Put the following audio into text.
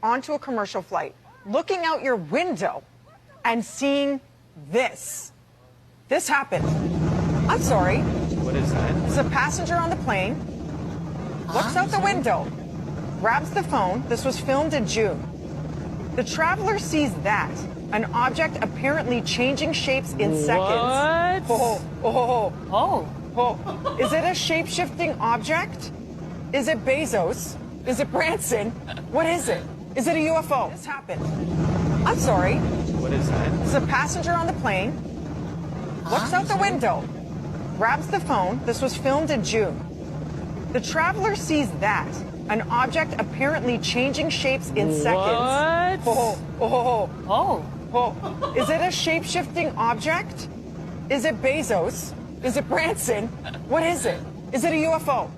onto a commercial flight, looking out your window and seeing this. This happened. I'm sorry. What is that? There's a passenger on the plane, looks out the window, grabs the phone. This was filmed in June. The traveler sees that, an object apparently changing shapes in seconds. Oh. Is it a shape-shifting object? Is it Bezos? Is it Branson? What is it? Is it a UFO? This happened. I'm sorry. What is that? There's a passenger on the plane, looks out the window, grabs the phone. This was filmed in June. The traveler sees that, an object apparently changing shapes in seconds. Is it a shape-shifting object? Is it Bezos? Is it Branson? What is it? Is it a UFO?